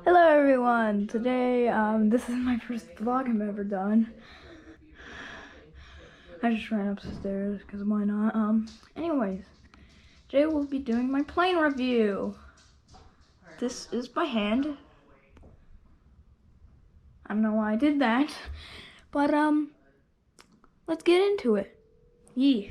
Hello everyone! Today, this is my first vlog I've ever done. I just ran upstairs because why not? Anyways, today we'll be doing my plane review. This is by hand. I don't know why I did that, but let's get into it. Yeah.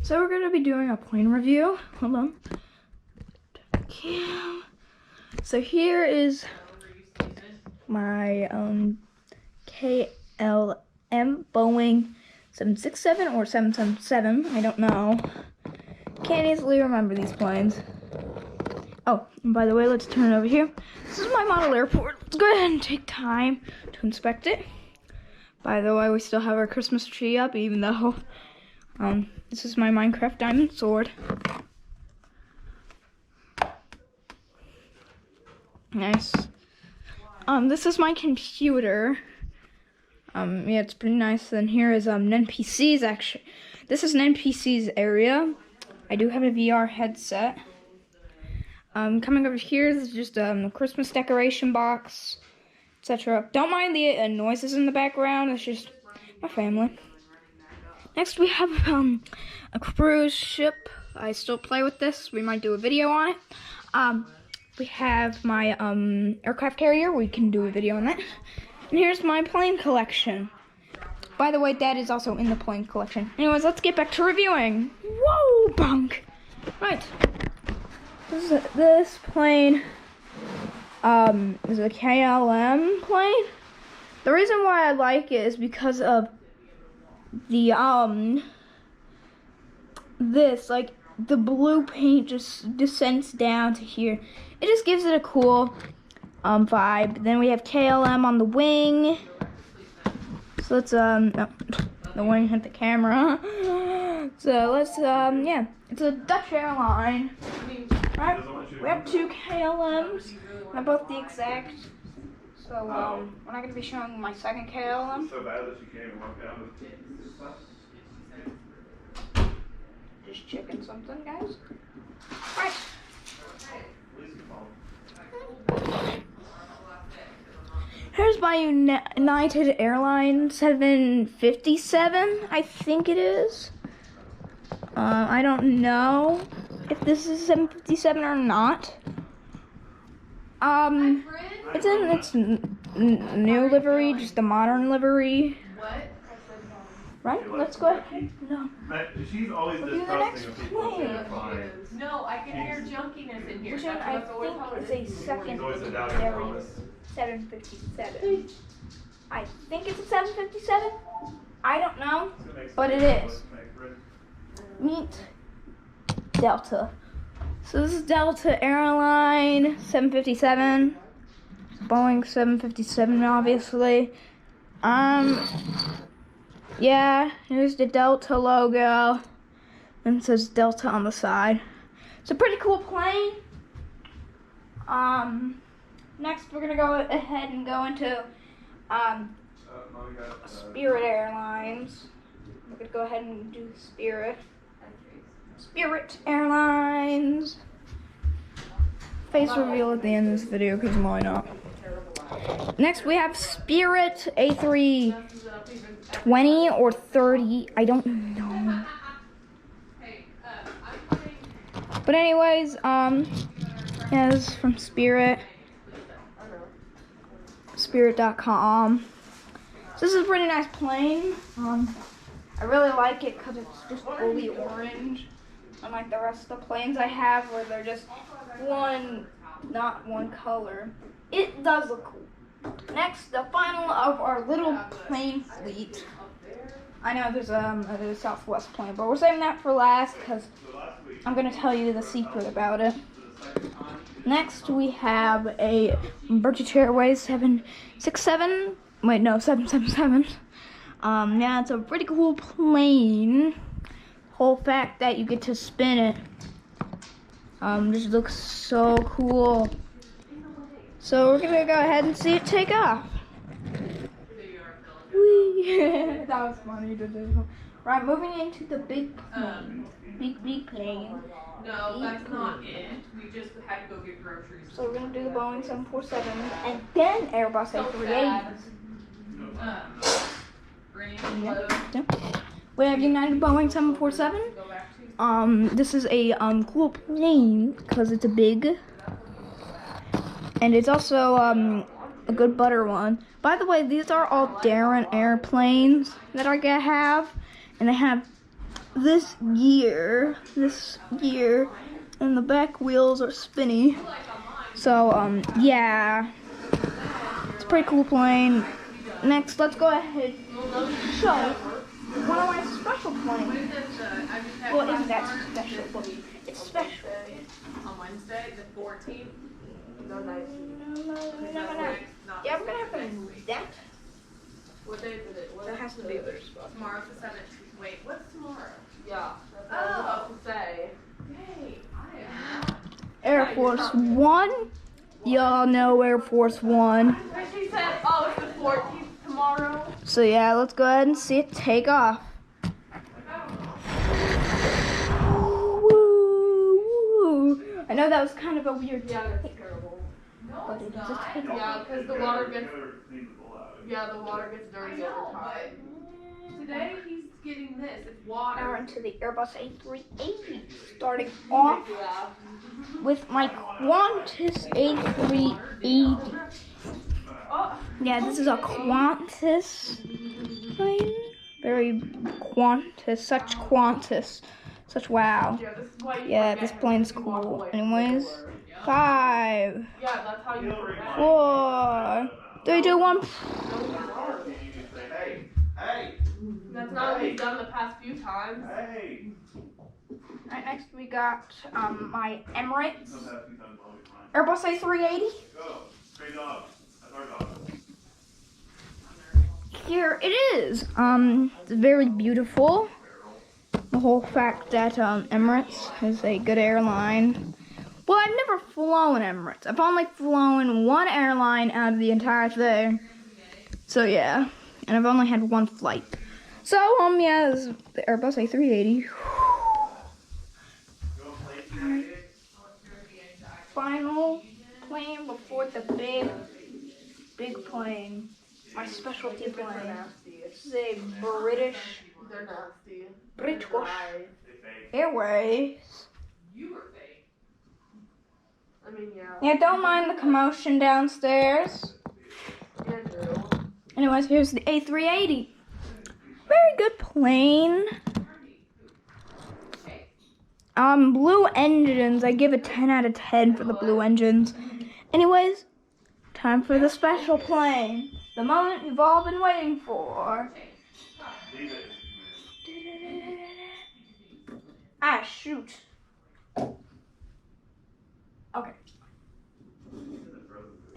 So we're gonna be doing a plane review. Hold on. So here is my KLM Boeing 767 or 777. I don't know. Can't easily remember these planes. Oh, and by the way, let's turn it over here. This is my model airport. Let's go ahead and take time to inspect it. By the way, we still have our Christmas tree up, even though this is my Minecraft diamond sword. Nice. This is my computer. Yeah, it's pretty nice. And here is an NPC's actually. This is an NPC's area. I do have a VR headset. Coming over here is just a Christmas decoration box, etc. Don't mind the noises in the background. It's just my family. Next we have a cruise ship. I still play with this. We might do a video on it. We have my aircraft carrier. We can do a video on that. And here's my plane collection. By the way, Dad is also in the plane collection. Anyways, let's get back to reviewing. Whoa, bunk! Right. This plane is a KLM plane. The reason why I like it is because of the the blue paint just descends down to here. It just gives it a cool vibe. Then we have KLM on the wing. So let's no, the wing hit the camera. So let's yeah, it's a Dutch airline. Right? We have two KLMs. They're both the exact. So we're not gonna be showing my second KLM. So bad that you can't even walk down. Just checking something, guys. Right. Here's my United Airlines 757, I think it is. I don't know if this is 757 or not. It's in its new livery, just a modern livery. What? Right? Let's go ahead. No. She's always distrusting of people saying fine. No, I can hear junkiness in here. Which one I think is a secondary 757. I think it's a 757. I don't know, but it is. Meet Delta. So this is Delta Airline 757. Boeing 757, obviously. Yeah, here's the Delta logo. And it says Delta on the side. It's a pretty cool plane. Next we're gonna go ahead and go into Spirit Airlines. We're gonna go ahead and do Spirit Airlines. Face reveal at the end of this video, because why not? Next we have Spirit A320 or 30. I don't know. But anyways, yeah, this is from Spirit. Spirit.com. So this is a pretty nice plane. I really like it because it's just fully orange. Unlike the rest of the planes I have where they're just not one color. It does look cool. Next, the final of our little plane fleet. I know there's a Southwest plane, but we're saving that for last because I'm going to tell you the secret about it. Next, we have a British Airways 767. Wait, no, 777. Yeah, it's a pretty cool plane. Whole fact that you get to spin it just looks so cool. So we're gonna go ahead and see it take off. Whee! that was funny to do. Right, moving into the big plane. Big plane. No, that's not it. We just had to go get groceries. So we're gonna do the Boeing 747 and then Airbus A380. We have United Boeing 747. This is a cool plane because it's a big, and it's also a good butter one. By the way, these are all Daron airplanes that I have, and they have this gear, and the back wheels are spinny. So yeah, it's a pretty cool plane. Next, let's go ahead and show one of my special planes. Well, isn't that special? But it's special. On Wednesday, the 14th. No. Yeah, we're gonna have to move that. What day is it? That has to be other spot. Tomorrow's the 7th. Wait, what's tomorrow? Yeah. That's what I was about to say. Hey, I am not. Air Force One. Y'all know Air Force One. She said, oh, it's the 14th tomorrow. So yeah, let's go ahead and see it take off. Woo. I know that was kind of a weird take, but it is a take off. Yeah, because the water gets. Yeah, the water gets dirty over time. Today he's getting this. It's water. Now we're into the Airbus A380. Starting off with my Quantus A380. Yeah, this is a Quantus plane. Very Quantus, such wow. Yeah, this plane's cool. Anyways, 5, 4, 3, 2, 1. That's not what he's done the past few times. Alright, next we got my Emirates Airbus A380. Here it is. It's very beautiful. The whole fact that Emirates is a good airline. Well, I've never flown Emirates. I've only flown one airline out of the entire thing. So yeah, and I've only had one flight. So yeah, this is the Airbus A380. Final plane before the big plane. My specialty plane. This is a British Airways. Yeah, don't mind the commotion downstairs. Anyways, here's the A380. Very good plane. Blue engines. I give a 10 out of 10 for the blue engines. Anyways, time for the special plane. The moment you've all been waiting for. Ah, shoot. Okay.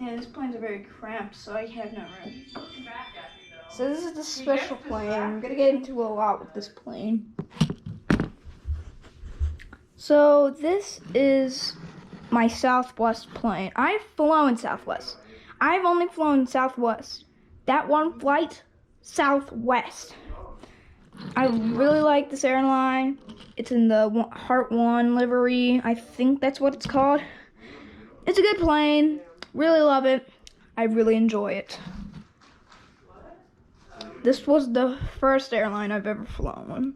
Yeah, this plane's very cramped, so I have no room. So this is the special plane. I'm gonna get into a lot with this plane. So this is my Southwest plane. I've flown Southwest. I've only flown Southwest. That one flight, Southwest. I really like this airline. It's in the Heart 1 livery. I think that's what it's called. It's a good plane. Really love it. I really enjoy it. This was the first airline I've ever flown.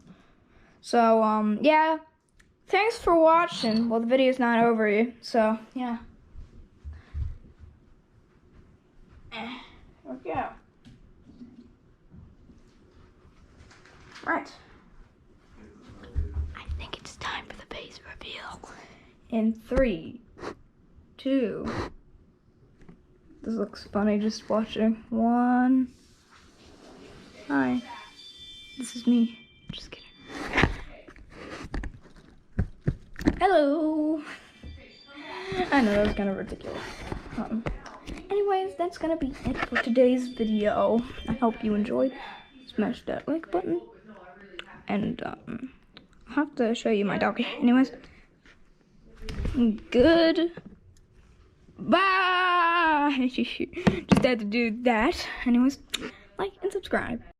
So, yeah. Thanks for watching. Well, the video's not over yet, so, yeah. There we go. Right. I think it's time for the base reveal. In 3, 2. This looks funny just watching. 1. Hi. This is me. Just kidding. Hello. I know that was kind of ridiculous. Anyways, that's gonna be it for today's video. I hope you enjoyed. Smash that like button. And I'll have to show you my dog. Anyways, good. Bye. Just had to do that. Anyways, like and subscribe.